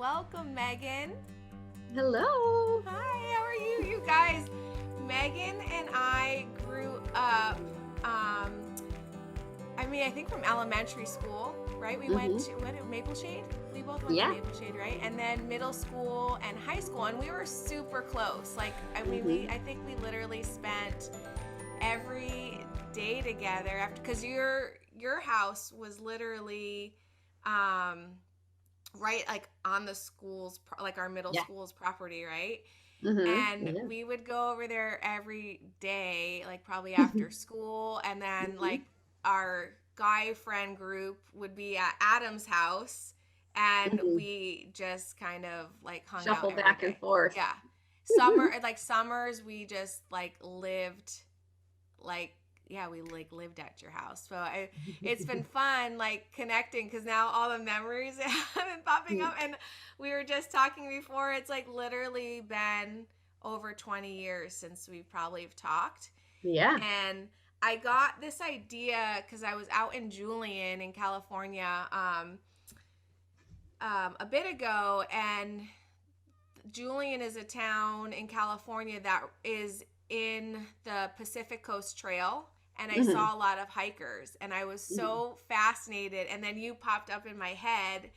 Welcome, Megan. Hello. Hi, how are you? You guys, Megan and I grew up, I think from elementary school, right? We went Hmm. to, Maple Shade? We both went to Yeah. Maple Shade, right? And then middle school and high school, and we were super close. Like, Hmm. I think we literally spent every day together after, because your house was literally, um, right, like on the school's like our middle Yeah. school's property, right? And Yeah. we would go over there every day, like probably after school, and then Hmm. like our guy friend group would be at Adam's house, and Hmm. we just kind of like hung out Shuffle every back and day. forth. Yeah. Summers we just like lived, like, yeah, we like lived at your house. It's been fun like connecting, because now all the memories have been popping up. And we were just talking before, it's like literally been over 20 years since we probably have talked. Yeah. And I got this idea because I was out in Julian in California, a bit ago. And Julian is a town in California that is in the Pacific Coast Trail. And I Hmm. saw a lot of hikers, and I was so fascinated. And then you popped up in my head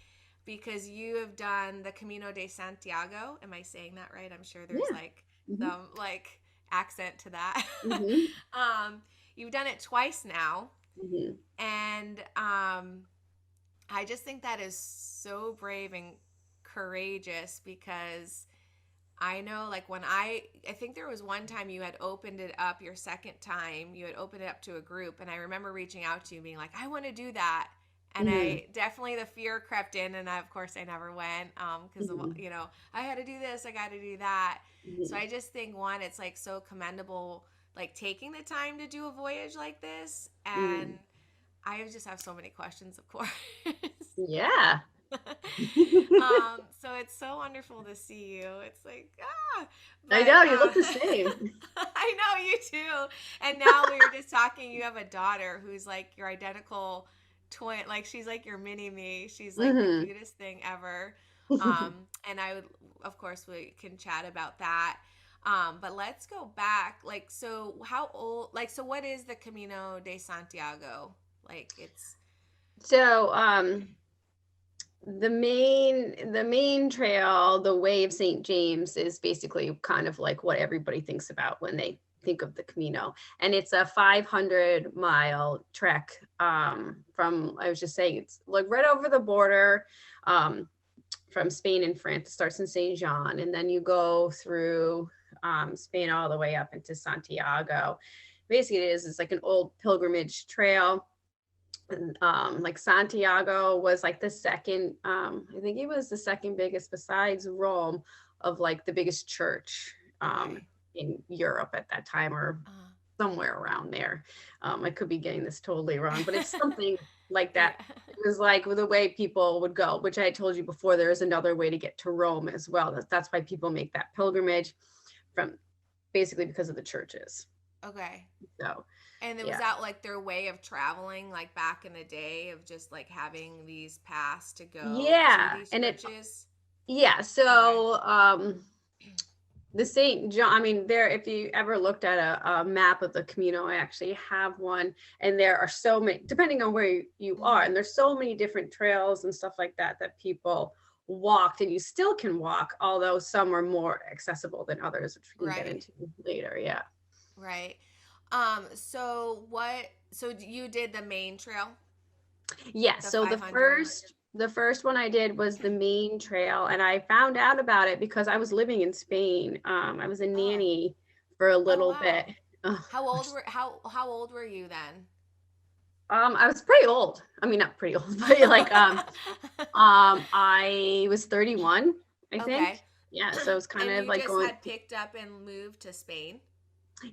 because you have done the Camino de Santiago. Am I saying that right? I'm sure there's Yeah. like Hmm. some like accent to that. Hmm. You've done it twice now. Hmm. And I just think that is so brave and courageous, because I know, like, I think there was one time you had opened it up, your second time, you had opened it up to a group, and I remember reaching out to you being like, I want to do that. And Hmm. I definitely, the fear crept in, and of course I never went, because of, Hmm. I had to do this, I got to do that. So Hmm. I just think, one, it's like so commendable, like taking the time to do a voyage like this. And Hmm. I just have so many questions, of course. Yeah. So it's so wonderful to see you. It's like, I but know you look the same. I know you too. And now we were just talking, you have a daughter who's like your identical twin. Like, she's like your mini me. She's like the Hmm. cutest thing ever. And I would, of course, we can chat about that. But let's go back. Like, so how old, like, so what is the Camino de Santiago? Like, it's, So, the main trail, the Way of St. James, is basically kind of like what everybody thinks about when they think of the Camino. And it's a 500-mile trek, from, I was just saying, it's like right over the border, um, from Spain and France. It starts in Saint Jean, and then you go through, Spain all the way up into Santiago. Basically, it's like an old pilgrimage trail. Like Santiago was like the second, I think it was the second biggest besides Rome, of like the biggest church, okay. in Europe at that time, or Uh, somewhere around there. I could be getting this totally wrong, but it's something like that. yeah. It was like the way people would go, which I told you before, there is another way to get to Rome as well. That's why people make that pilgrimage, from basically because of the churches. Okay. So And it was yeah. that like their way of traveling, like back in the day, of just like having these paths to go to Yeah. these And it, churches? yeah. Okay. So, the St. John, I mean, there, if you ever looked at a map of the Camino, I actually have one, and there are so many, depending on where you are, Hmm. and there's so many different trails and stuff like that that people walked, and you still can walk, although some are more accessible than others, which we can get Right. into later. Yeah. Right. So you did the main trail, Yeah. the So the 500? first one I did was the main trail, and I found out about it because I was living in Spain. I was a Oh. nanny for a Oh little bit. wow. How old were you then? I was pretty old. I mean, not pretty old, but like, I was 31, I think. Okay. Yeah, so it's kind And of you like just going, had picked up and moved to Spain?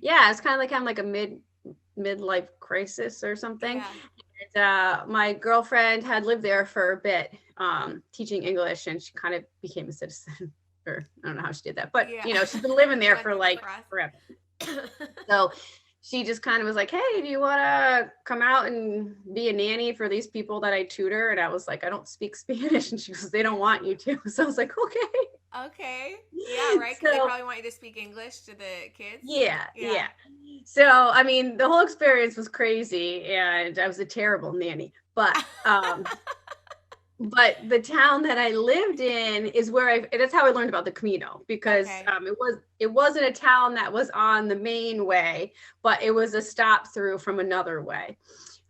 yeah, it's kind of like having like a midlife crisis or something. Yeah. And, my girlfriend had lived there for a bit, teaching English, and she kind of became a citizen. Or I don't know how she did that, but Yeah. she's been living there Went for through the like process. forever. So she just kind of was like, hey, do you want to come out and be a nanny for these people that I tutor? And I was like, I don't speak Spanish. And she goes, they don't want you to. So I was like, okay. Okay. Yeah, right. Because they So probably want you to speak English to the kids. yeah, Yeah. yeah. So I mean, the whole experience was crazy, and I was a terrible nanny. But the town that I lived in is where that's how I learned about the Camino, because Okay. it wasn't a town that was on the main way, but it was a stop through from another way.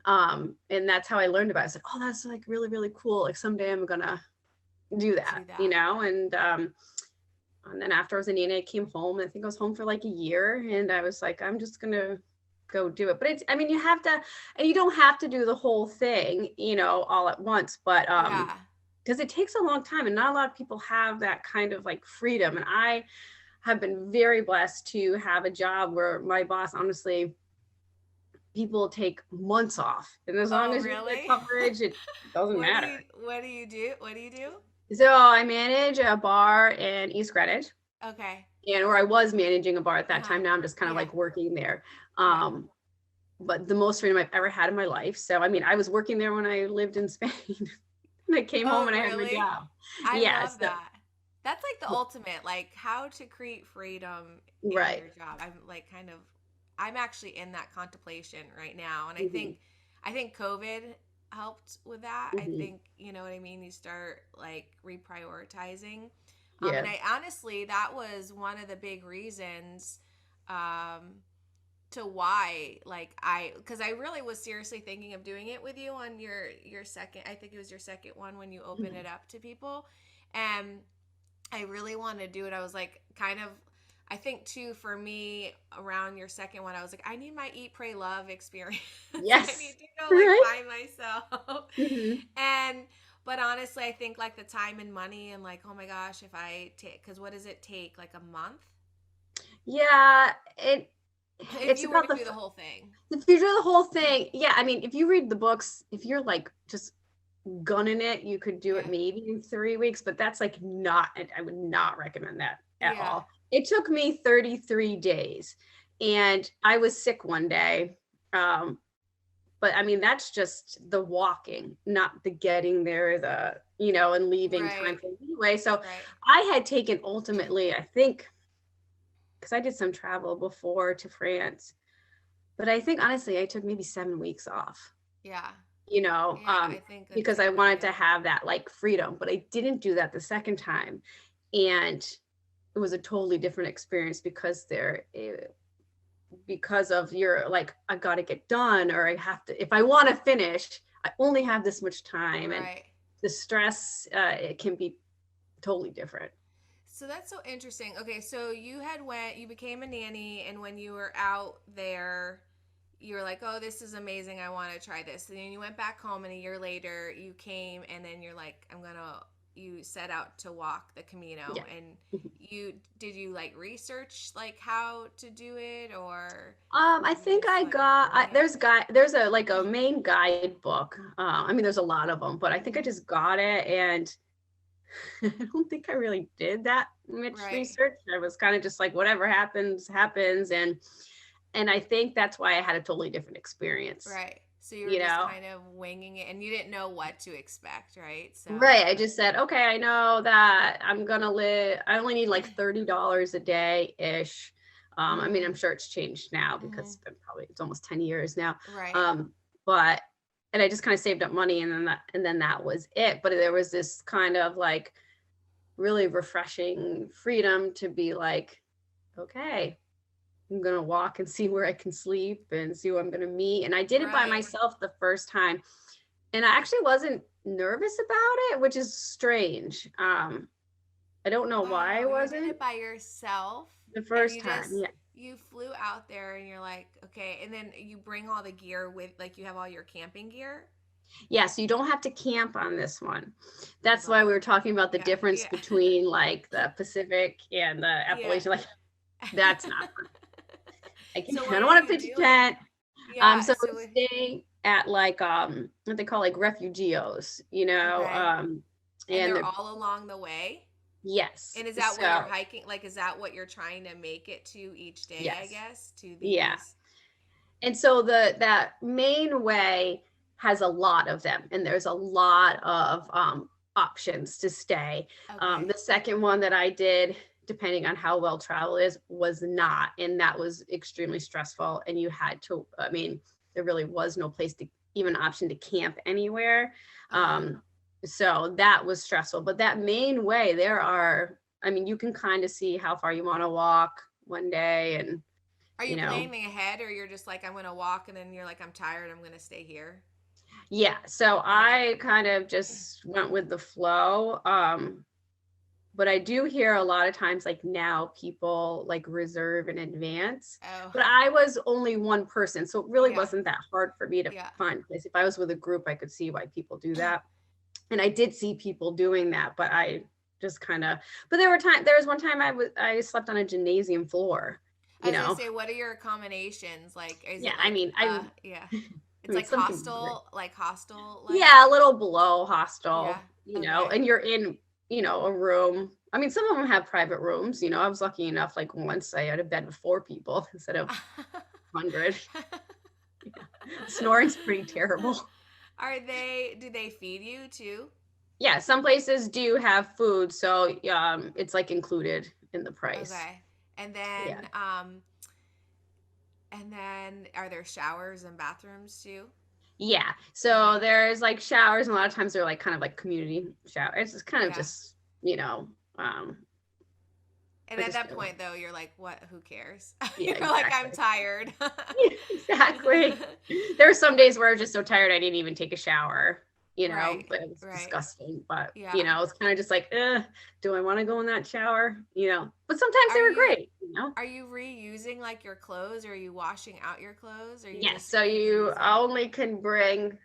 And that's how I learned about it. I was like, oh, that's like really, really cool. Like someday I'm gonna do that, Do that. and then after I was in Nina, I came home. I think I was home for like a year, and I was like, I'm just gonna go do it. But I mean, you have to, and you don't have to do the whole thing, all at once. But Yeah. because it takes a long time, and not a lot of people have that kind of like freedom. And I have been very blessed to have a job where my boss, honestly, people take months off, and as long Oh, as you get really? coverage, it doesn't matter. What do you do? What do you do? So I manage a bar in East Greenwich, Okay. or I was managing a bar at that Uh-huh. time. Now I'm just kind of Yeah. like working there. Yeah. But the most freedom I've ever had in my life. So I mean, I was working there when I lived in Spain. And I came home Oh, and I had my really? job. I Yeah. love that. That's like the ultimate, like how to create freedom in Right. your job. I'm actually in that contemplation right now. And Mm-hmm. I think COVID helped with that. I Mm-hmm. think, you know what I mean? You start like reprioritizing. And Yeah. I honestly, that was one of the big reasons, um, to why because I really was seriously thinking of doing it with you on your second, I think it was your second one when you open it up to people, and I really wanted to do it. I was like kind of, I think too for me around your second one I was like, I need my eat pray love experience. I Yes. need to go like Right. by myself. Mm-hmm. And but honestly I think like the time and money and like, oh my gosh, if I take, because what does it take, like a month Yeah. if It's you were about to do the whole thing? if you do the whole thing. Yeah. I mean, if you read the books, if you're like just gunning it, you could do it Yeah. maybe in 3 weeks, but that's like not, I would not recommend that at Yeah. all. It took me 33 days, and I was sick one day. Um, but I mean, that's just the walking, not the getting there, and leaving time Right. for anyway. So Right. I had taken ultimately, I think, because I did some travel before to France, but I think honestly, I took maybe 7 weeks off, Yeah. you know, Yeah, um, I think that's because a I good wanted to deal. have that like freedom, but I didn't do that the second time. And it was a totally different experience because of your like, I got to get done, or I have to, if I want to finish, I only have this much time. And Right. the stress, it can be totally different. So that's so interesting. Okay, so you became a nanny, and when you were out there, you were like, "Oh, this is amazing. I want to try this." And then you went back home, and a year later, you came, and then you're like, You set out to walk the Camino, Yeah. and you like research like how to do it, or I you think just like wing it? there's a like a main guidebook. I mean, there's a lot of them, but I think I Hmm. just got it, and I don't think I really did that much Right. research. I was kind of just like, whatever happens, happens, and I think that's why I had a totally different experience. Right. So you were You just know, kind of winging it, and you didn't know what to expect, right? So, right? I just said, okay, I know that I'm gonna live. I only need like $30 a day ish. I mean, I'm mm, sure it's changed now because hmm, it's almost 10 years now. right, But and I just kind of saved up money, and then that was it. But there was this kind of like really refreshing freedom to be like, okay, I'm gonna walk and see where I can sleep and see who I'm gonna meet. And I did it by right. myself the first time, and I actually wasn't nervous about it, which is strange. I don't know why I Wow, you did wasn't it by yourself, the and first time. Yeah. you flew out there, and you're like, okay, and then you bring all the gear with, like, you have all your camping gear. Yeah, so you don't have to camp on this one. I That's love why we it. were talking about the Yeah, difference yeah, between like the Pacific and the yeah. Appalachian. Like, that's not So I what don't are want to you pitch a doing? tent. Yeah. So we're staying at like what they call like refugios, Okay, and and they're all along the way. yes. And is that where you're So hiking? Like, is that what you're trying to make it to each day, I yes. guess, to Yeah. these? And so that main way has a lot of them, and there's a lot of options to stay. Okay. The second one that I did, depending on how well travel is, was not, and that was extremely stressful. And you had to, I mean, there really was no place to even option to camp anywhere. So that was stressful. But that main way, there are, I mean, you can kind of see how far you want to walk one day, and Are you you know, planning ahead, or you're just like, I'm gonna walk, and then you're like, I'm tired, I'm gonna stay here? yeah. So Okay. I kind of just went with the flow. But I do hear a lot of times, like now, people like reserve in advance. Oh. But I was only one person, so it really Yeah. wasn't that hard for me to Yeah. find a place. If I was with a group, I could see why people do that. And I did see people doing that, but I just kind of, but there was one time I slept on a gymnasium floor, I you was gonna know. say, what are your accommodations? Like, is Yeah, it I like, mean, I yeah, I it's mean, like some people do it. hostel, like, Yeah, a little below yeah, hostel, okay. and you're in, a room. I mean, some of them have private rooms, I was lucky enough, like once I had a bed with 4 people instead of 100. Yeah. Snoring's pretty terrible. Do they feed you too? Yeah, some places do have food, so it's like included in the price. Okay. Yeah. And then are there showers and bathrooms too? Yeah. So Okay. there's like showers, and a lot of times they're like kind of like community shower. It's just kind of Yeah. just, um, And I at just that feel like, point though, you're like, what, who cares? yeah, You're like, I'm exactly. tired. Exactly. There were some days where I was just so tired I didn't even take a shower, Right. but it was Right. disgusting. But, Yeah. it's kind of just like, do I want to go in that shower? But sometimes they Are were you great. are you reusing like your clothes? Or are you washing out your clothes? Or are you Yes. just So keeping you the same? only can bring,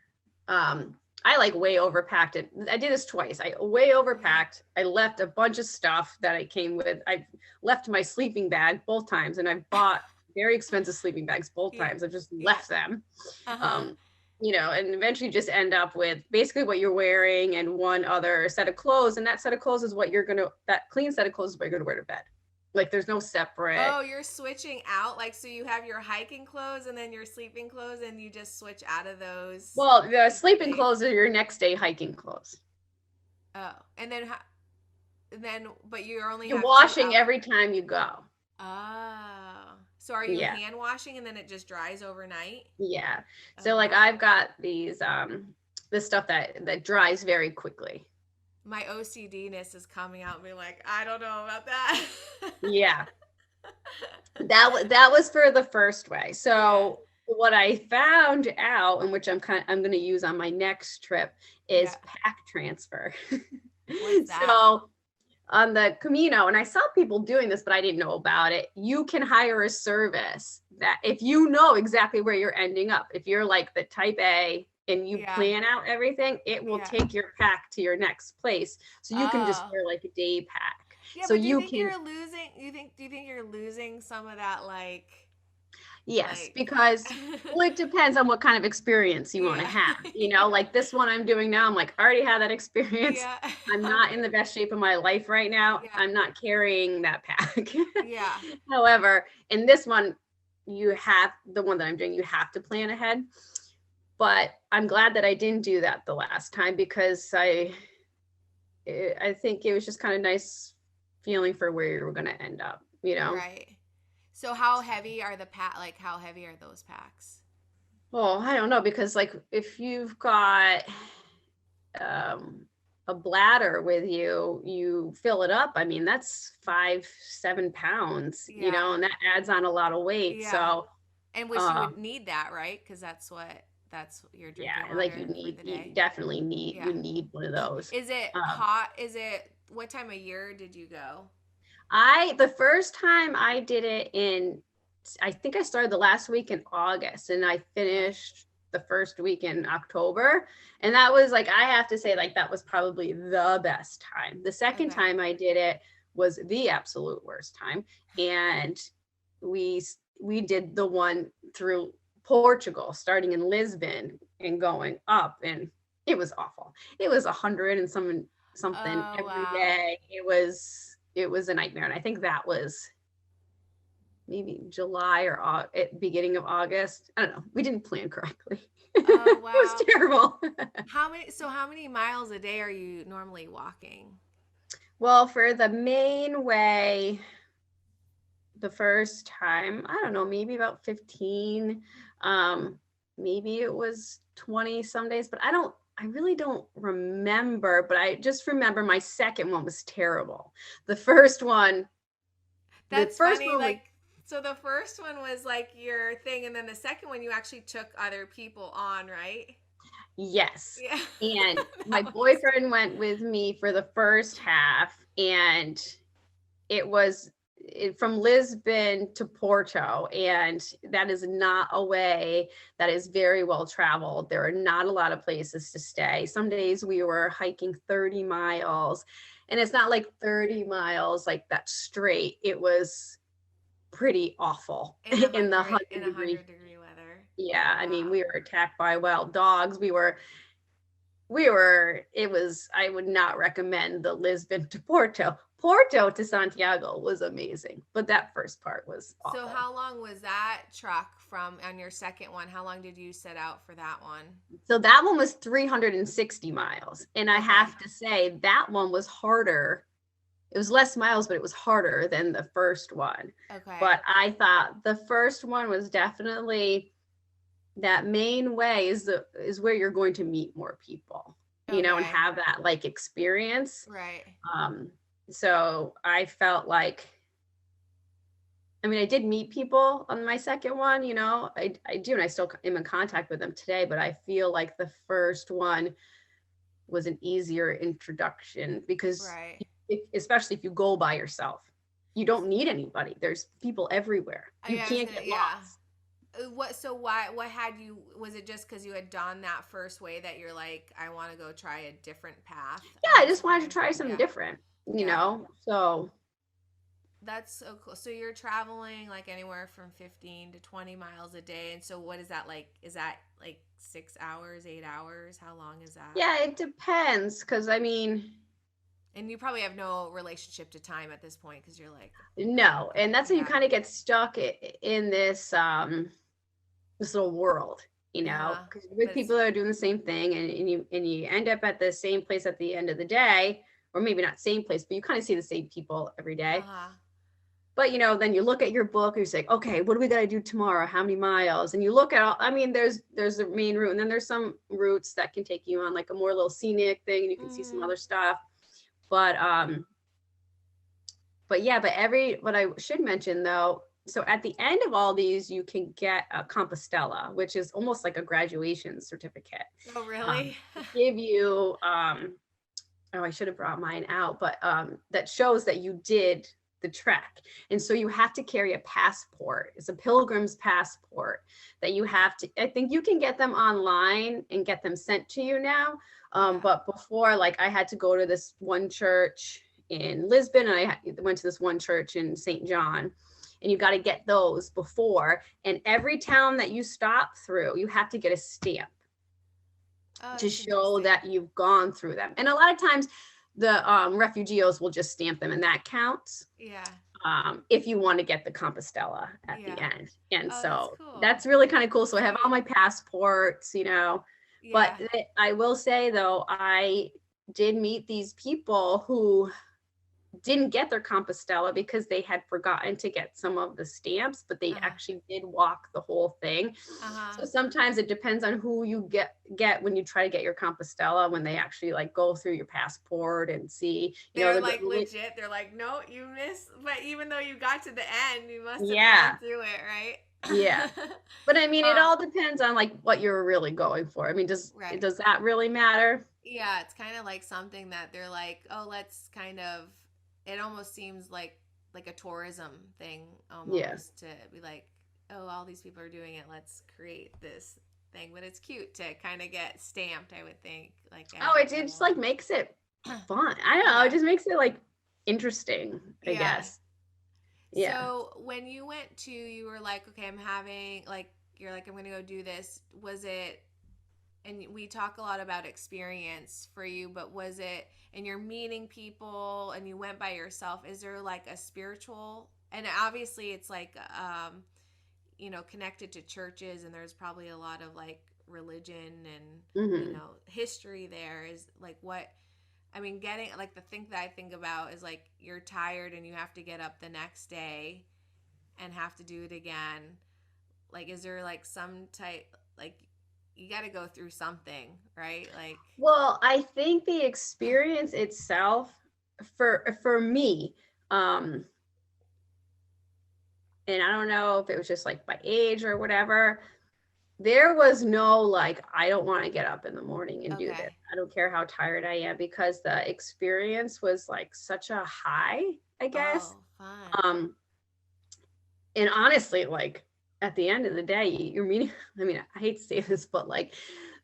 I like way overpacked it. I did this twice. I way Okay. overpacked. I left a bunch of stuff that I came with. I left my sleeping bag both times, and I bought very expensive sleeping bags both Yeah. times. I just Yeah. left them. Uh-huh. Um, and eventually just end up with basically what you're wearing and one other set of clothes. And that set of clothes is that clean set of clothes is what you're gonna wear to bed. Like there's no separate. Oh, you're switching out, like, so you have your hiking clothes and then your sleeping clothes, and you just switch out of those Well, the sleeping days. clothes are your next day hiking clothes. Oh, and then but you only You're have two washing out. every time you go. Oh, so are you Yeah. hand washing and then it just dries overnight? Yeah. Oh So like wow. I've got these this stuff that dries very quickly. My OCD-ness is coming out and being like, I don't know about that. Yeah. That was for the first way. Yeah. So what I found out, and which I'm going to use on my next trip, Yeah. is pack transfer. What's that? So on the Camino, and I saw people doing this, but I didn't know about it. You can hire a service that if you know exactly where you're ending up, if you're like the type A and you Yeah. plan out everything, it will Yeah. take your pack to your next place. So you can just Oh. wear like a day pack. Yeah, So but do you you think can, you're losing do you think you're losing some of that yes, like because well, it depends on what kind of experience you want to yeah. have. Yeah. Like this one I'm doing now, I'm like, I already had that experience. Yeah. I'm not in Okay. the best shape of my life right now. Yeah. I'm not carrying that pack. Yeah. However, in this one, the one that I'm doing, you have to plan ahead. But I'm glad that I didn't do that the last time because I think it was just kind of nice feeling for where you were going to end up. Right. So how heavy are how heavy are those packs? Well, I don't know because like if you've got um a bladder with you, you fill it up. I mean, that's 5-7 pounds, Yeah. and that adds on a lot of weight. Yeah. So, And which you uh, would need that, right? Because that's your yeah, drinking like water for the you day. definitely need Yeah. you need one of those. Is it Um, hot? What time of year did you go? the first time I did it I think I started the last week in August and I Okay. finished the first week in October. And that was like, I have to say, like, that was probably the best time. The second Okay. time I did it was the absolute worst time. And we, we did the one through Portugal, starting in Lisbon and going up. And it was awful. It was 100 and something Oh every wow. day. It was a nightmare. And I think that was maybe July or beginning of August. I don't know. We didn't plan correctly. Oh, It was wow. terrible. How many miles a day are you normally walking? Well, for the main way, the first time, I don't know, maybe about 15. Um, Maybe it was 20 some days, but I really don't remember, but I just remember my second one was terrible. The first one, the That's first funny. one was, Like, so the first one was like your thing, and then the second one you actually took other people on, right? yes. Yeah. And my That was boyfriend went with me for the first half, and it was from Lisbon to Porto, and that is not a way that is very well traveled. There are not a lot of places to stay. Some days we were hiking 30 miles, and it's not like 30 miles like that straight. It was pretty awful in the in 100 a degree. 100-degree weather. Yeah, I mean, Wow. we were attacked by wild dogs. It was, I would not recommend the Lisbon to Porto. Porto to Santiago was amazing, but that first part was So awful. how long was that truck from on your second one? How long did you set out for that one? So that one was 360 miles. And I Okay. have to say, that one was harder. It was less miles, but it was harder than the first one. Okay. But I thought the first one was definitely, that main way is where you're going to meet more people, and Okay. have that like experience. Right. Um, so I felt like, I mean, I did meet people on my second one, I do, and I still am in contact with them today, but I feel like the first one was an easier introduction because, Right. especially if you go by yourself, you don't need anybody. There's people everywhere. You Yeah, I was can't gonna. get Yeah. lost. What? So why? What had you? Was it just because you had done that first way that you're like, I want to go try a different path Yeah, on I the just second wanted to one? try something Yeah. different, Yeah. so That's so cool. So you're traveling like anywhere from 15 to 20 miles a day. And so what is that like? Is that like 6 hours, 8 hours? How long is that? yeah, it depends, because I mean, And you probably have no relationship to time at this point because you're like, no, and that's when you yeah. kind of get stuck in this little world, Uh huh. because But with it's, people that are doing the same thing, and you end up at the same place at the end of the day, or maybe not same place, but you kind of see the same people every uh day. huh. But then you look at your book and you say, okay, what do we got to do tomorrow? How many miles? And you look at all, I mean, there's the main route, and then there's some routes that can take you on like a more little scenic thing, and you can see some Mm-hmm. other stuff. But I should mention though, so at the end of all these, you can get a Compostela, which is almost like a graduation certificate. Oh, Um, really? Give you, oh, I should have brought mine out, but that shows that you did the trek. And so you have to carry a passport. It's a Pilgrim's passport that you have to, I think you can get them online and get them sent to you now. Yeah. But before, like, I had to go to this one church in Lisbon, and I went to this one church in St. John. And you got to get those before. And every town that you stop through, you have to get a stamp Oh, to that's show interesting. that you've gone through them. And a lot of times the refugees will just stamp them, and that counts, Yeah. if you want to get the Compostela at the Yeah. end. And Oh, that's so cool. that's really kind of cool. So I So have all you, my passports, but yeah. I will say though, I did meet these people who didn't get their Compostela because they had forgotten to get some of the stamps, but they Uh-huh. actually did walk the whole thing. Uh-huh. So sometimes it depends on who you get when you try to get your Compostela, when they actually like go through your passport and see, They're like legit. They're like, no, you missed. But even though you got to the end, you must have gone yeah, through it, right? yeah. But I mean, it um, all depends on like what you're really going for. I mean, right. does that really matter? Yeah, it's kind of like something that they're like, oh, let's kind of. It almost seems like a tourism thing, Yeah. almost to be like, oh, all these people are doing it. Let's create this thing. But it's cute to kind of get stamped. I would think, like as Oh, you it just go. like makes it fun. I don't know. It Yeah, just makes it like interesting, I yeah. guess. Yeah. So when you went to, you were like, okay, I'm having like, you're like, I'm gonna go do this. Was it? And we talk a lot about experience for you, but was it? And you're meeting people, and you went by yourself. Is there like a spiritual and obviously it's like connected to churches, and there's probably a lot of like religion and Hmm. history there. Is like what I mean, getting like the thing that I think about is like you're tired and you have to get up the next day and have to do it again. Like, is there like some type, like, you got to go through something, right? Like, Well, I think the experience itself for me, um, and I don't know if it was just like my age or whatever, there was no like, I don't want to get up in the morning and do this. okay. I don't care how tired I am, because the experience was like such a high, I guess. Oh, fun. Um, and honestly, like at the end of the day, you're meeting, I mean, I hate to say this, but like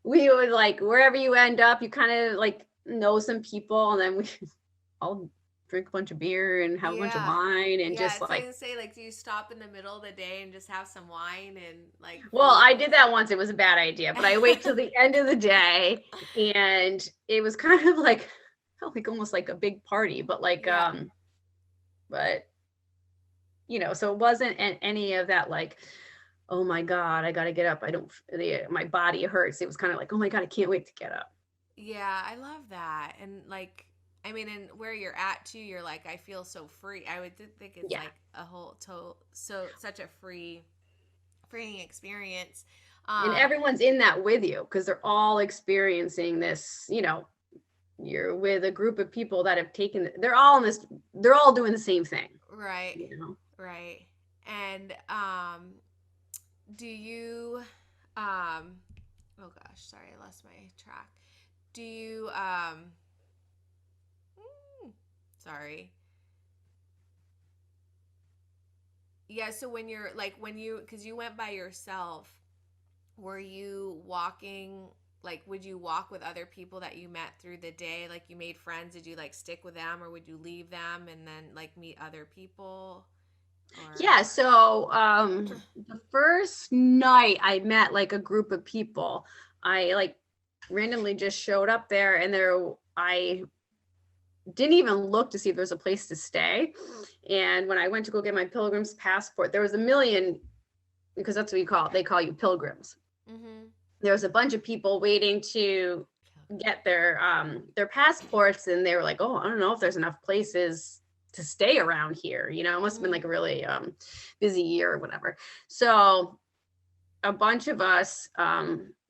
we would like wherever you end up, you kind of like know some people, and then we all drink a bunch of beer and have a bunch of Yeah. wine and Yeah. just So I like, was gonna say, like, do you stop in the middle of the day and just have some wine and like well, food? I did that once. It was a bad idea, but I wait till the end of the day, and it was kind of like felt like almost like a big party, but like Yeah. but so it wasn't any of that like, oh my God, I got to get up. I don't, my body hurts. It was kind of like, oh my God, I can't wait to get up. Yeah, I love that. And like, I mean, and where you're at too, you're like, I feel so free. I would think it's Yeah. like a whole so such a freeing experience. And Um, everyone's in that with you, because they're all experiencing this, you're with a group of people that have taken, they're all in this, they're all doing the same thing, right, you know? right. And do you oh gosh, sorry, I lost my track. Do you sorry. Yeah, so when you're like when you cuz you went by yourself, were you walking, like would you walk with other people that you met through the day? Like you made friends, did you like stick with them, or would you leave them and then like meet other people? Or Yeah. So the first night I met like a group of people, I like randomly just showed up there, and I didn't even look to see if there was a place to stay. And when I went to go get my Pilgrim's passport, there was a million, because that's what you call it. They call you Pilgrims. mhm. There was a bunch of people waiting to get their passports, and they were like, oh, I don't know if there's enough places to stay around here. It must have been like Mhm. a really busy year or whatever. So a bunch of us,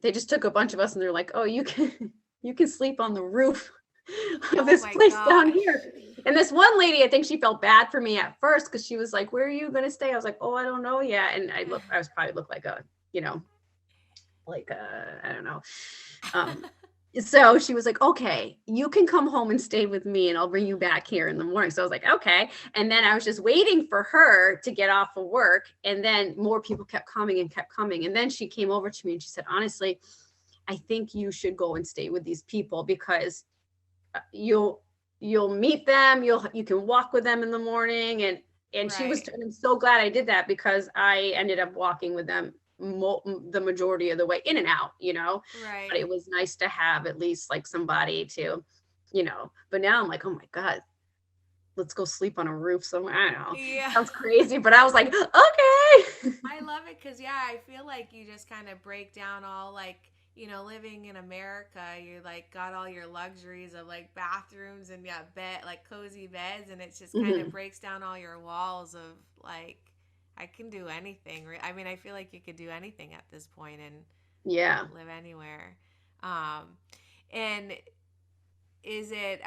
they just took a bunch of us, and they're like, oh, you can sleep on the roof of Oh this my place down gosh. here. And this one lady, I think she felt bad for me at first, because she was like, where are you going to stay? I was like, oh, I don't know yet. And I was probably looked like a, like I don't know. Um, so she was like, okay, you can come home and stay with me, and I'll bring you back here in the morning. So I was like, okay. And then I was just waiting for her to get off of work. And then more people kept coming and kept coming. And then she came over to me and she said, honestly, I think you should go and stay with these people, because you'll meet them, you can walk with them in the morning. And she was, Right. I'm so glad I did that, because I ended up walking with them the majority of the way in and out. But Right. it was nice to have at least like somebody to, but now I'm like, oh my God, let's go sleep on a roof somewhere. I don't know, Yeah. sounds crazy, but I was like, okay. I love it because, yeah, I feel like you just kind of break down all like, living in America, you like got all your luxuries of like bathrooms and yeah, like cozy beds, and it just kind of Mhm. breaks down all your walls of like, I can do anything. I mean, I feel like you could do anything at this point and Yeah. live anywhere. Um, and is it,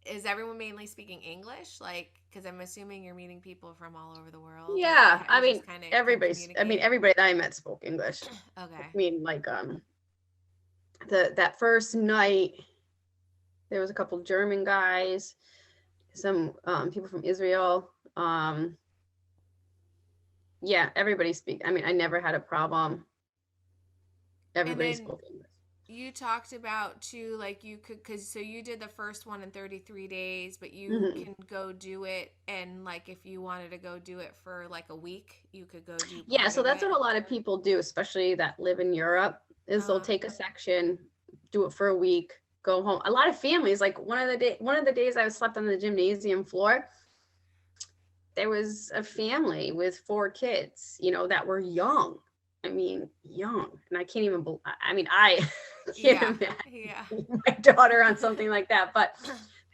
is everyone mainly speaking English? Like, because I'm assuming you're meeting people from all over the world, or like Yeah, I you mean, just kind of can everybody communicate. everybody that I met spoke English. I Okay. mean, like that first night, there was a couple German guys, some people from Israel. Yeah, everybody speak. I mean, I never had a problem. And Everybody then spoke English. you talked about too, like you could, because so you did the first one in 33 days, but you Hmm. can go do it. And like if you wanted to go do it for like a week, you could go do Yeah, part so of that's it. what a lot of people do, especially that live in Europe, is they'll Uh, take a section, do it for a week, go home. A lot of families, like one of the days I slept on the gymnasium floor. there was a family with 4 kids, that were young. I mean, young. And I can't even, I can't Yeah. imagine Yeah. my daughter on something like that, but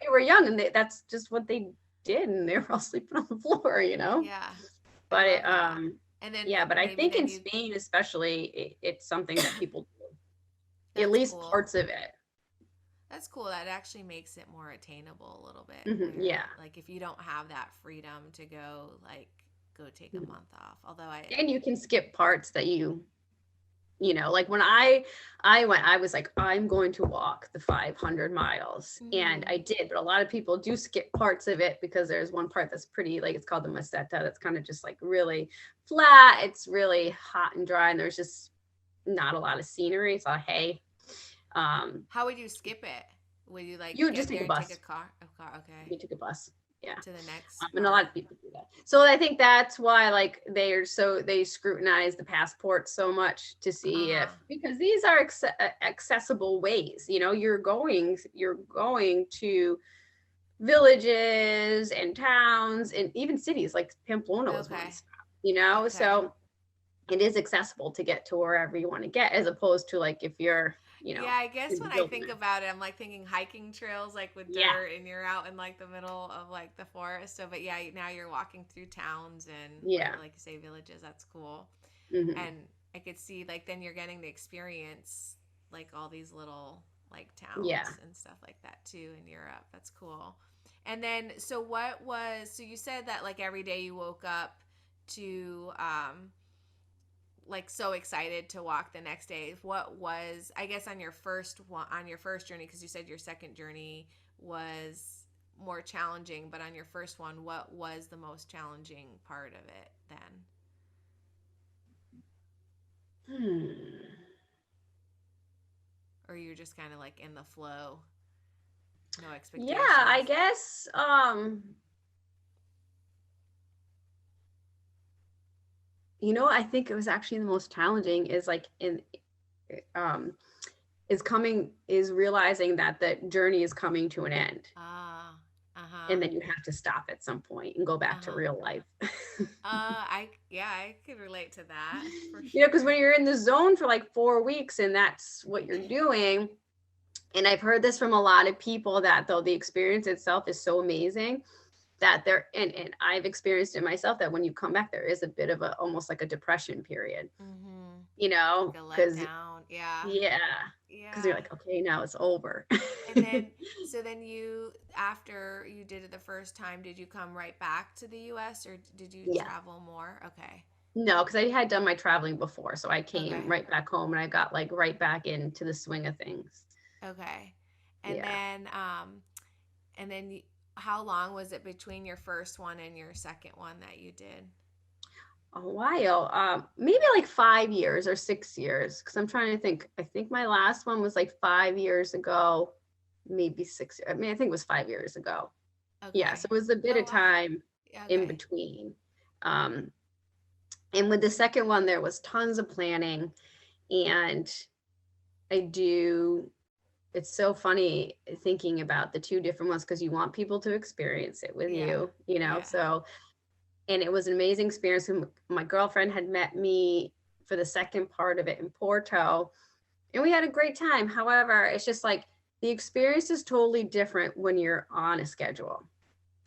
they were young and that's just what they did. And they were all sleeping on the floor, Yeah. I but love that. And then yeah, but I maybe think then in you Spain, especially, it's something that people do, at that's least cool. parts of it. That's cool. That actually makes it more attainable a little bit. Yeah. Where like if you don't have that freedom to go take a month off. Although And you can skip parts that like when I went, I was like, I'm going to walk the 500 miles, and I did. But a lot of people do skip parts of it because there's one part that's pretty, like, it's called the Meseta, that's kind of just like really flat. It's really hot and dry, and there's just not a lot of scenery. It's all hay. how would you skip it? Would you like You would get just take there a and take bus. a car? A car, okay. You took a bus. Yeah. To the next And a lot part. of people do that. So I think that's why, like, they scrutinize the passports so much to see if, because these are accessible ways. You're going to villages and towns and even cities, like Pamplona was one Okay. stop. Okay. So it is accessible to get to wherever you want to get, as opposed to, like, if you're Yeah, I guess in the when I think wilderness. about it, I'm like thinking hiking trails like with Yeah. dirt and you're out in like the middle of like the forest. So, but yeah, now you're walking through towns and Yeah. like you say villages. That's cool. Mhm. And I could see like then you're getting the experience like all these little like towns Yeah. and stuff like that too in Europe. That's cool. And then so you said that like every day you woke up to like so excited to walk the next day. What was, I guess, on your first journey, because you said your second journey was more challenging, but on your first one, what was the most challenging part of it then? Or you're just kind of like in the flow, no expectations? Yeah, I guess I think it was actually the most challenging is like um is realizing that the journey is coming to an end. And then you have to stop at some point and go back to real life. I could relate to that for sure. Because when you're in the zone for like 4 weeks and that's what you're doing, and I've heard this from a lot of people, that though the experience itself is so amazing, that there, and I've experienced it myself, that when you come back, there is a bit of almost like a depression period, because because you're like, okay, now it's over. And then so then after you did it the first time, did you come right back to the US or did you travel more? Okay. No, because I had done my traveling before, so I came right back home and I got like right back into the swing of things. Okay. And then how long was it between your first one and your second one that you did? A while, maybe like 5 years or 6 years, because I'm trying to think. I think my last one was like 5 years ago, maybe 6. I think it was 5 years ago. Okay. Yeah, so it was a bit of time in between. And with the second one, there was tons of planning, and it's so funny thinking about the two different ones, because you want people to experience it with you, so. And it was an amazing experience. My girlfriend had met me for the second part of it in Porto, and we had a great time. However, it's just like the experience is totally different when you're on a schedule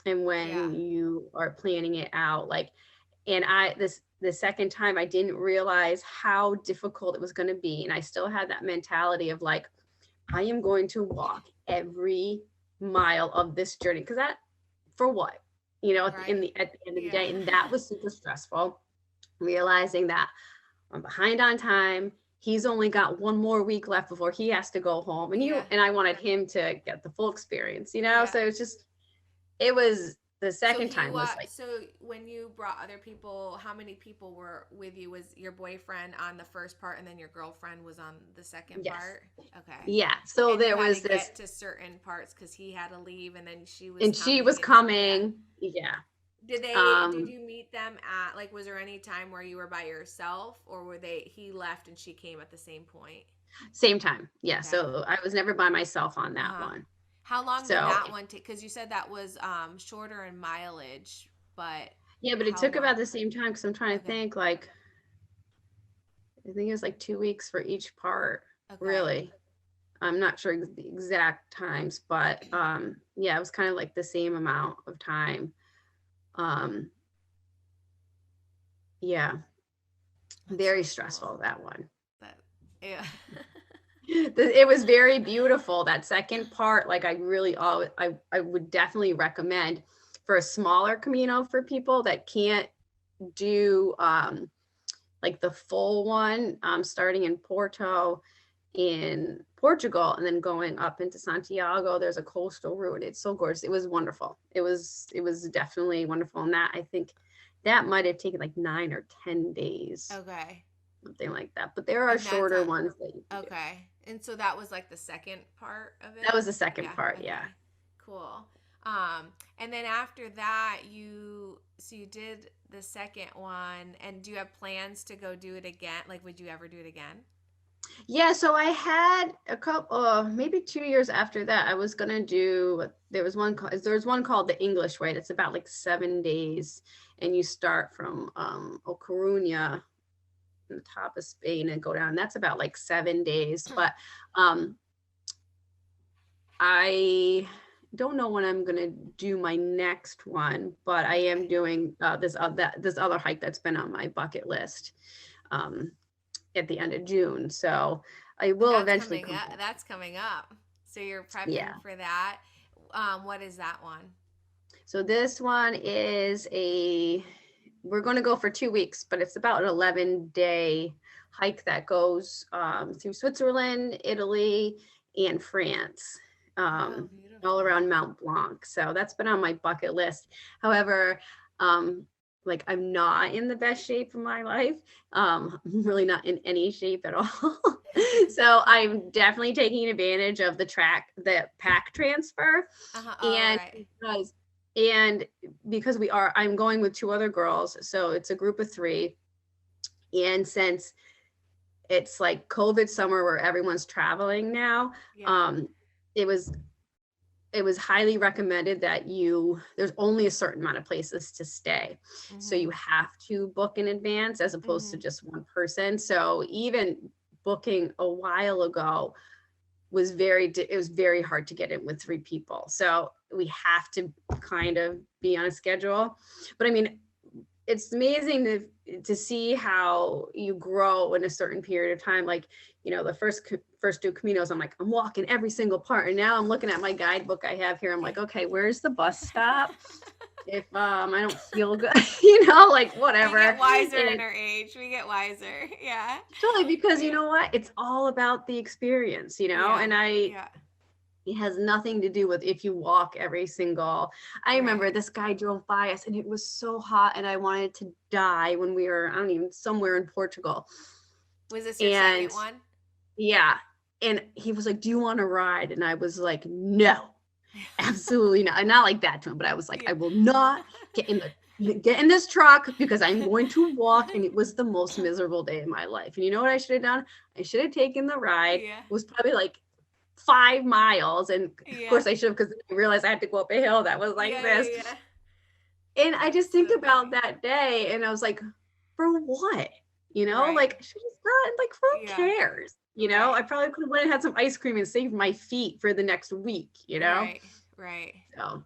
and when you are planning it out. Like, and the second time, I didn't realize how difficult it was going to be. And I still had that mentality of like, I am going to walk every mile of this journey. Because that, for what? At the end of the day. And that was super stressful, realizing that I'm behind on time. He's only got 1 more week left before he has to go home. And I wanted him to get the full experience, so it was the second time was like. So when you brought other people, how many people were with you? Was your boyfriend on the first part and then your girlfriend was on the second part? Okay. Yeah. So and there you had was to this get to certain parts because he had to leave and then she was coming. Yeah. Did you meet them at, like, was there any time where you were by yourself, or he left and she came at the same point? Same time. Yeah. Okay. So I was never by myself on that one. How long did that one take? Because you said that was shorter in mileage, but Yeah, but it how took about long? the same time because I'm trying to Okay. think like I think it was like 2 weeks for each part, Okay. really. I'm not sure the exact times, but yeah, it was kind of like the same amount of time. Um yeah, That's very so cool. stressful that one. That yeah. It was very beautiful. That second part, like I really always, I would definitely recommend for a smaller Camino for people that can't do like the full one, starting in Porto in Portugal and then going up into Santiago. There's a coastal route. It's so gorgeous. It was wonderful. It was definitely wonderful. And that I think that might have taken like 9 or 10 days, Okay. something like that. But there are And that's shorter ones that you can do. okay. And so that was like the second part of That it? was the second Yeah. part, yeah. Okay. Cool. And then after that you did the second one, and do you have plans to go do it again? Like, would you ever do it again? Yeah, so I had a couple, maybe 2 years after that, I was gonna do. There was one called the English Way. That's about like 7 days, and you start from O Coruña, in the top of Spain, and go down. That's about like 7 days, but um, I don't know when I'm gonna do my next one, but I am Okay. doing this other hike that's been on my bucket list. Um, at the end of June. So I And will eventually come back. that's coming up. So you're prepping Yeah. for that. What is that one? So this one is we're going to go for 2 weeks, but it's about an 11-day hike that goes through Switzerland, Italy, and France, Oh, all beautiful. around Mount Blanc. So that's been on my bucket list. However, like I'm not in the best shape of my life. I'm really not in any shape at all. So I'm definitely taking advantage of the pack transfer. Uh-huh. Oh, And right. because and because I'm going with two other girls, so it's a group of three. And since it's like COVID summer where everyone's traveling now, Yeah. um, it was it was highly recommended that there's only a certain amount of places to stay. So Mm-hmm. you have to book in advance as opposed to Mm-hmm. just one person. So even booking a while ago it was very hard to get in with three people. So we have to kind of be on a schedule. But I mean, it's amazing to see how you grow in a certain period of time. Like, the first two Caminos, I'm like, I'm walking every single part. And now I'm looking at my guidebook I have here. I'm like, okay, where's the bus stop? If I don't feel good, like We whatever. get wiser in And our age. We get wiser. Yeah. totally, because you Yeah. know what? It's all about the experience, Yeah. and Yeah. it has nothing to do with if you walk I remember Right. this guy drove by us and it was so hot and I wanted to die when we were, I don't even, somewhere in Portugal. Was this your And second one? yeah. And he was like, do you want to ride? And I was like, no, absolutely not. Not like that to him, but I was like, Yeah. I will not get in this truck because I'm going to walk. And it was the most miserable day of my life. And you know what I should have done? I should have taken the ride. Yeah. It was probably like 5 miles, and of Yeah. course I should have, because I realized I had to go up a hill that was like Yeah. this. Yeah. And I just That's think so about funny. that day and I was like, for what? Right. Like, should just not, like, who Yeah. cares? I Right. probably could have went and had some ice cream and saved my feet for the next week. Right. Right. So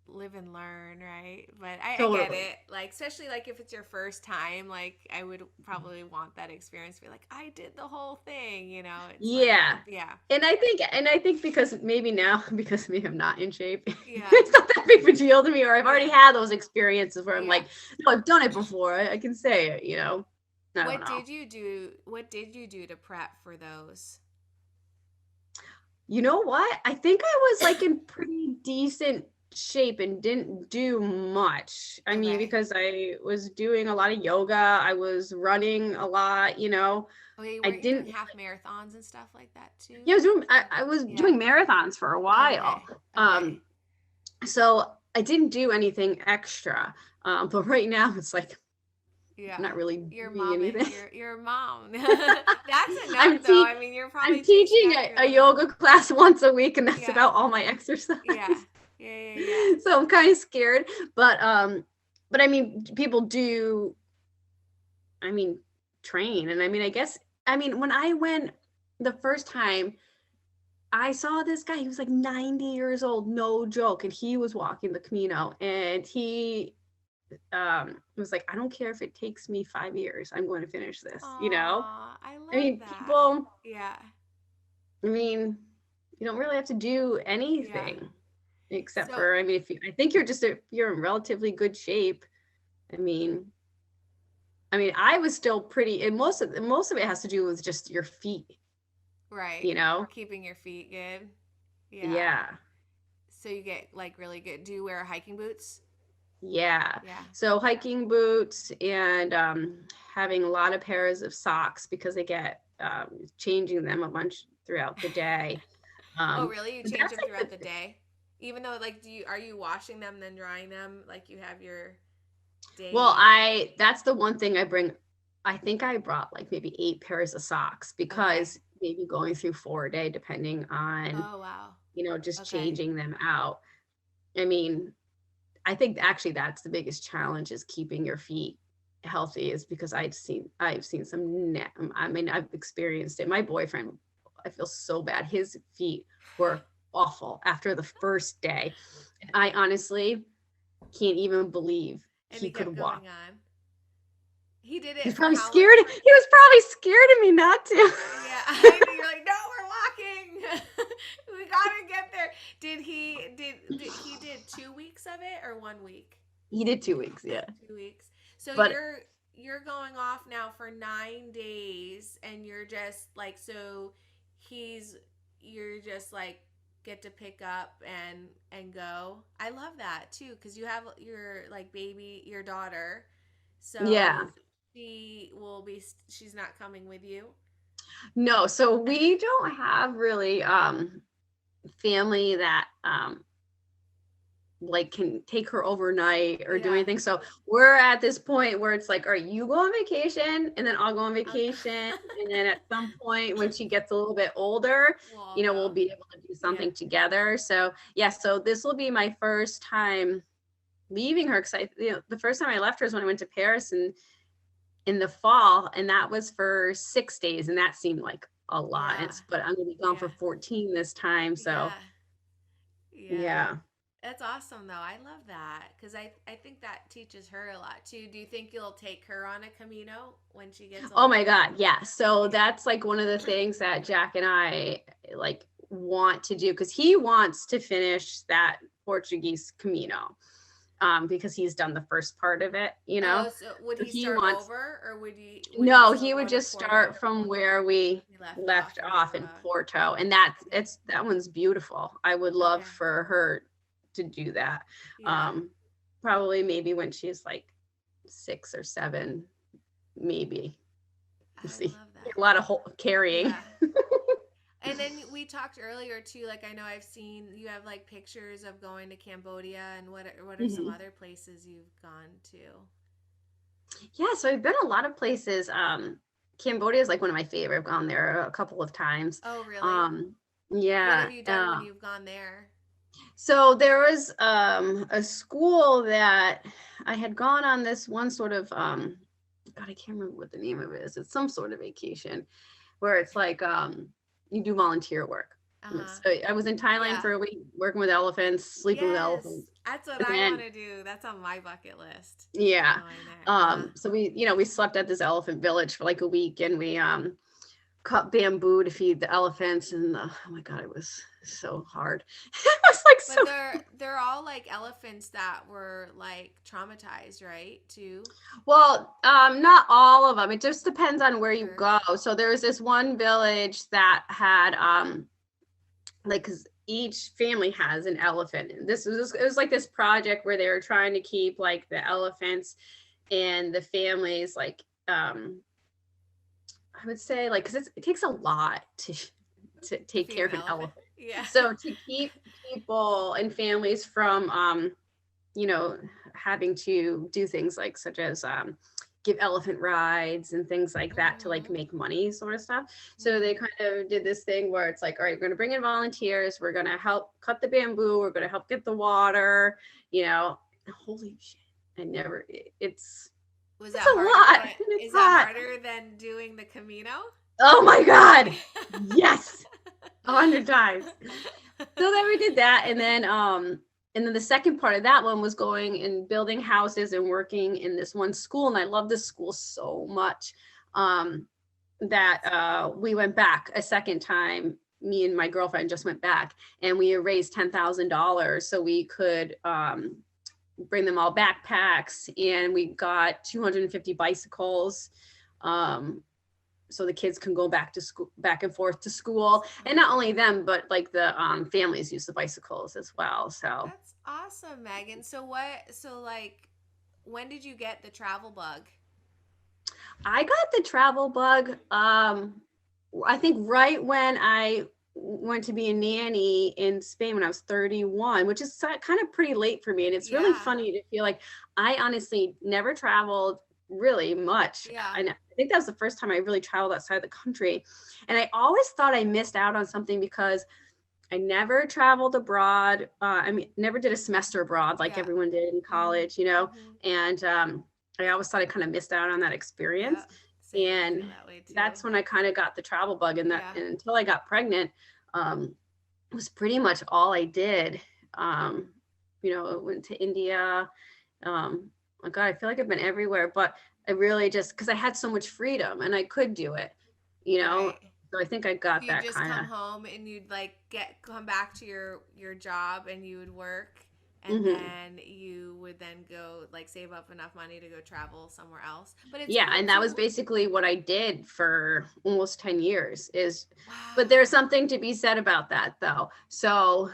Live and learn, right? But I get totally. it. Like, especially like if it's your first time, like I would probably want that experience. Be like, I did the whole thing. It's like, Yeah. yeah, And I think because maybe now, because maybe I'm not in shape, yeah, it's not that big of a deal to me, or I've already yeah, had those experiences where I'm yeah. like, no, I've done it before. I can say it. I don't What know. did you do? What did you do to prep for those? You know what? I think I was like in pretty decent shape and didn't do much. I mean, Okay. because I was doing a lot of yoga, I was running a lot. Okay, I weren't you doing didn't, half marathons and stuff like that too? yeah, I was Yeah. doing marathons for a while. Okay. Okay. So I didn't do anything extra. But right now it's like Yeah. I'm not really Your doing mom and anything. your mom. That's enough I'm though. te- I mean, you're I'm probably taking teaching after a the home. yoga class once a week, and that's Yeah. about all my exercise. Yeah. Yeah. Yeah. Yeah. So I'm kind of scared, but but I mean, people do, I mean, train. And I mean, I guess, I mean, when I went the first time, I saw this guy, he was like 90 years old, no joke. And he was walking the Camino, and he was like, I don't care if it takes me 5 years, I'm going to finish this, you know? Aw, I I love mean, that. people, Yeah. I mean, you don't really have to do Yeah. anything except So, for, I mean, if you, I think you're just, you're in relatively good shape. I mean, I was still pretty, and most of it has to do with just your feet, right. you know? Keeping your feet good. Yeah. Yeah. So you get like really good. Do you wear hiking boots? Yeah. Yeah. So hiking boots, and having a lot of pairs of socks, because they get changing them a bunch throughout the day. Oh, really? You But change that's them like throughout the day? Even though like are you washing them then drying them like you have your well, day? that's the one thing I bring. I think I brought like maybe 8 pairs of socks, Okay. because maybe going through 4 a day, depending on, Oh, wow. just Okay. changing them out. I mean, I think actually that's the biggest challenge, is keeping your feet healthy, is because I've seen some I mean, I've experienced it. My boyfriend, I feel so bad. His feet were awful after the first day. I honestly can't even believe And he he could kept walk. going on. He did He's it for probably how long? scared. He was probably scared of me not to. Yeah, I know. You're like, no, we're walking. We gotta get there. He did 2 weeks of it or 1 week? He did 2 weeks, yeah. 2 weeks. So But you're going off now for 9 days, and you're just like he's you're just like get to pick up and go. I love that too because you have your like baby, your daughter. yeah, So she's not coming with you. no. So we don't have really family that like can take her overnight or do Yeah. anything. So we're at this point where it's like, all right, you go on vacation, and then I'll go on vacation. And then at some point when she gets a little bit older, We'll all go. we'll be able to do Yeah. something together. So yeah, so this will be my first time leaving her, because the first time I left her is when I went to Paris and in the fall, and that was for 6 days, and that seemed like a lot. Yeah. But I'm gonna be gone Yeah. for 14 this time. So Yeah. Yeah. yeah. That's awesome though. I love that because I think that teaches her a lot too. Do you think you'll take her on a Camino when she gets older? Oh my God. Yeah. So that's like one of the things that Jack and I like want to do, because he wants to finish that Portuguese Camino, because he's done the first part of it, Oh, so would So he he start wants, over or would no, still he go would to just Porto? start from where we He left left off in Porto. Porto. And that one's beautiful. I would love Okay. for her to do that. Yeah. Probably maybe when she's like 6 or 7, maybe. I See, love that. a lot of carrying. Yeah. And then we talked earlier too. Like I know I've seen you have like pictures of going to Cambodia, and what are some other places you've gone to? Yeah, so I've been a lot of places. Cambodia is like one of my favorite. I've gone there a couple of times. Oh, really? What Yeah. have you done when you've gone there? So there was a school that I had gone on this one sort of God, I can't remember what the name of it is. It's some sort of vacation where it's like you do volunteer work. So I was in Thailand for a week working with elephants, sleeping with elephants. That's what I want to do. That's on my bucket list. Yeah. So we slept at this elephant village for like a week, and we cut bamboo to feed the elephants, and oh my God, it was so hard. It was like so. But they're all like elephants that were like traumatized, right? Too. Well, not all of them. It just depends on where you Sure. go. So there was this one village that had like, because each family has an elephant. And it was like this project where they were trying to keep like the elephants and the families like I would say like, because it takes a lot to take care of an elephant. Yeah. So to keep people and families from having to do things like such as give elephant rides and things like that to like make money sort of stuff. So they kind of did this thing where it's like, all right, we're going to bring in volunteers. We're going to help cut the bamboo. We're going to help get the water, holy shit. I never, Was it's that a harder lot than and it's is that hot. harder than doing the Camino? Oh my God. Yes. 100 times. So then we did that. And then the second part of that one was going and building houses and working in this one school. And I love this school so much. That we went back a second time. Me and my girlfriend just went back and we raised $10,000 so we could bring them all backpacks, and we got 250 bicycles. So the kids can go back to school, back and forth to school, and not only them, but like the families use the bicycles as well. So That's awesome, Megan. So like when did you get the travel bug? I got the travel bug. I think right when I went to be a nanny in Spain when I was 31, which is kind of pretty late for me. And it's really Yeah. funny to feel like I honestly never traveled really much. Yeah. And I think that was the first time I really traveled outside the country. And I always thought I missed out on something because I never traveled abroad. I mean, never did a semester abroad like Yeah. everyone did in college, and I always thought I kind of missed out on that experience. Yeah. Same. I And feel that way too. that's when I kind of got the travel bug, Yeah. and until I got pregnant, it was pretty much all I did. I went to India. Oh God, I feel like I've been everywhere, but I really just, because I had so much freedom and I could do it, you know. Right. So I think I So got you'd that just kind come of. home and you'd like come back to your job and you would work and Mhm. then you would then go like save up enough money to go travel somewhere else. But it's Yeah, cool and that was too. basically what I did for almost 10 years but there's Wow. something to be said about that though. So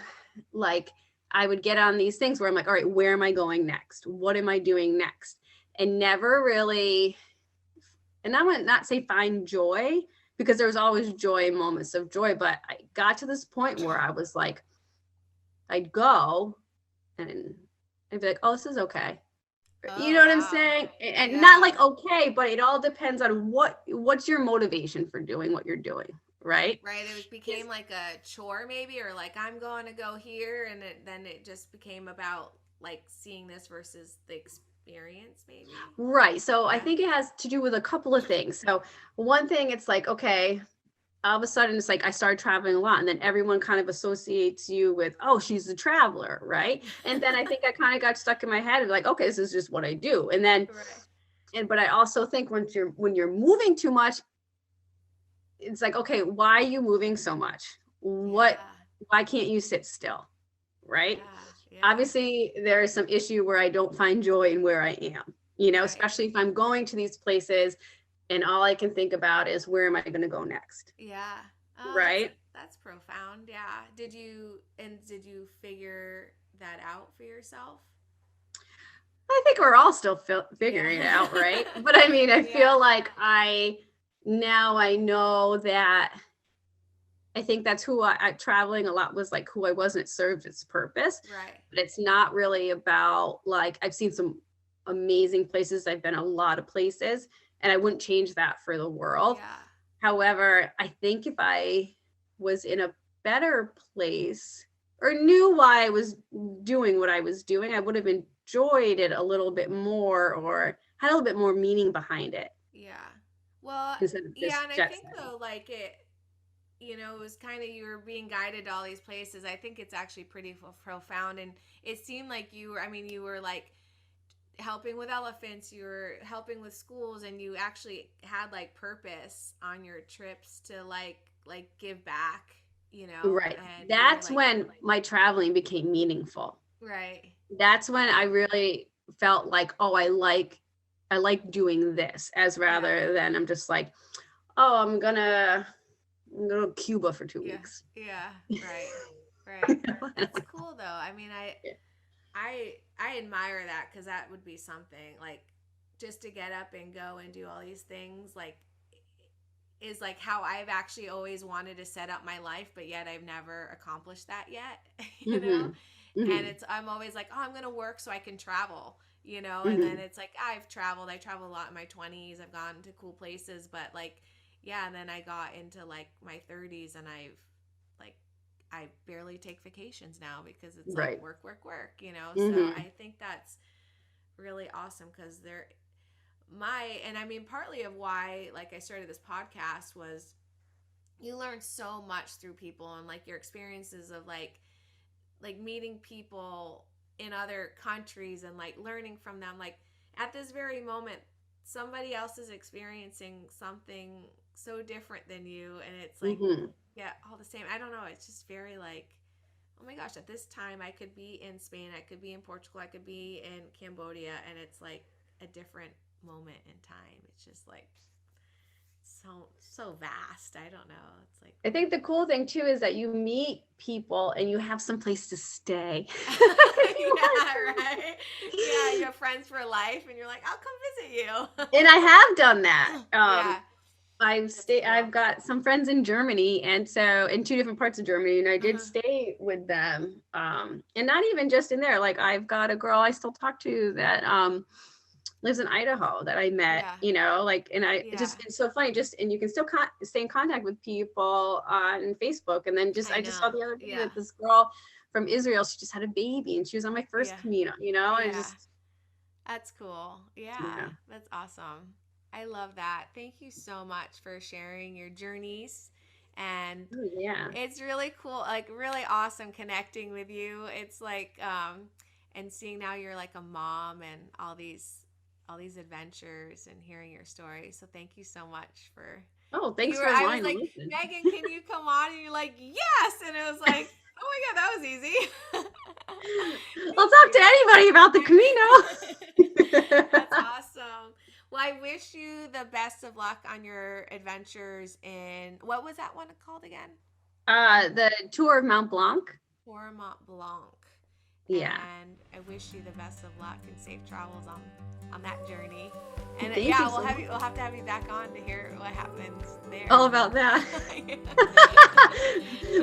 like I would get on these things where I'm like, all right, where am I going next? What am I doing next? And never really, and I would not say find joy, because there was always joy, moments of joy, but I got to this point where I was like, I'd go and I'd be like, oh, this is okay. You know Oh what I'm wow. saying? And not Yeah. like okay, but it all depends on what's your motivation for doing what you're doing, right? Right. Became like a chore maybe, or like I'm going to go here, and then it just became about like seeing this versus the experience maybe. Right. So I Yeah. think it has to do with a couple of things. So one thing, it's like, okay, all of a sudden it's like I started traveling a lot, and then everyone kind of associates you with, oh, she's a traveler, right? And then I think I kind of got stuck in my head of like, okay, this is just what I do. And then Right. but I also think when you're moving too much, it's like, okay, why are you moving so much? Yeah. Why can't you sit still? Right? Yeah. Yeah. Obviously, there is some issue where I don't find joy in where I am, Right. especially if I'm going to these places and all I can think about is where am I going to go next? Yeah. Oh, Right? that's profound. Yeah. Did you figure that out for yourself? I think we're all still Yeah. figuring it out, right? But I mean, I Yeah. feel like I know that I think that's who I traveling a lot was like who I was, and it served its purpose. Right. But it's not really about like I've seen some amazing places. I've been a lot of places, and I wouldn't change that for the world. Yeah. However, I think if I was in a better place or knew why I was doing what I was doing, I would have enjoyed it a little bit more or had a little bit more meaning behind it Yeah. Well, instead of yeah, just and I jet think setting. though, like it was kind of you were being guided to all these places. I think it's actually pretty profound, and it seemed like you were like helping with elephants, you were helping with schools, and you actually had like purpose on your trips to like give back, Right. and you were That's like, when my traveling became meaningful. right, That's when I yeah, really felt like, oh, I like doing this, as yeah, rather than I'm just like, oh, I'm gonna go to Cuba for two yeah, weeks. yeah, right, right. You know? That's cool though. I mean, Yeah. I admire that, because that would be something like just to get up and go and do all these things, like is like how I've actually always wanted to set up my life, but yet I've never accomplished that yet, you know? Mhm. And Mhm. I'm always like, oh, I'm going to work so I can travel, and then Mhm. it's like I traveled a lot in my 20s. I've gone to cool places, but like, yeah. And then I got into like my 30s, and like, I barely take vacations now because it's like Right. work, work, work, so Mhm. I think that's really awesome because and I mean, partly of why, like, I started this podcast was you learn so much through people and like your experiences of like meeting people in other countries and like learning from them. Like at this very moment, somebody else is experiencing something so different than you, and it's like, yeah, all the same. I don't know. It's just very like, oh my gosh, at this time I could be in Spain, I could be in Portugal, I could be in Cambodia, and it's like a different moment in time. It's just like so vast. I don't know. It's like, I think the cool thing too is that you meet people and you have some place to stay. Yeah, right. Yeah, you have friends for life, and you're like, I'll come visit you. And I have done that. Yeah. I've got some friends in Germany, and so in 2 different parts of Germany, and I did stay with them. And not even just in there. Like I've got a girl I still talk to that lives in Idaho that I met, you know, like, and just, it's so funny, and you can still stay in contact with people on Facebook. And then I just saw the other day that this girl from Israel, she just had a baby and she was on my first Camino, you know, and that's cool. Yeah, that's awesome. I love that. Thank you so much for sharing your journeys. And it's really cool, like really awesome connecting with you. It's like, and seeing now you're like a mom and all these adventures and hearing your story. So thank you so much for. Oh, thanks for I was like, Megan, can you come on? And you're like, yes. And it was like, oh my God, that was easy. I'll talk to anybody about the Camino. That's awesome. Well, I wish you the best of luck on your adventures in, what was that one called again? The Tour of Mont Blanc. Tour of Mont Blanc. Yeah. And I wish you the best of luck and safe travels on that journey. And we'll have to have you back on to hear what happens there. All about that.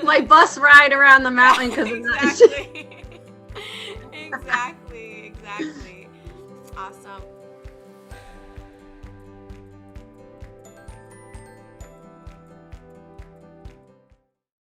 My bus ride around the mountain because of that. Exactly. Awesome.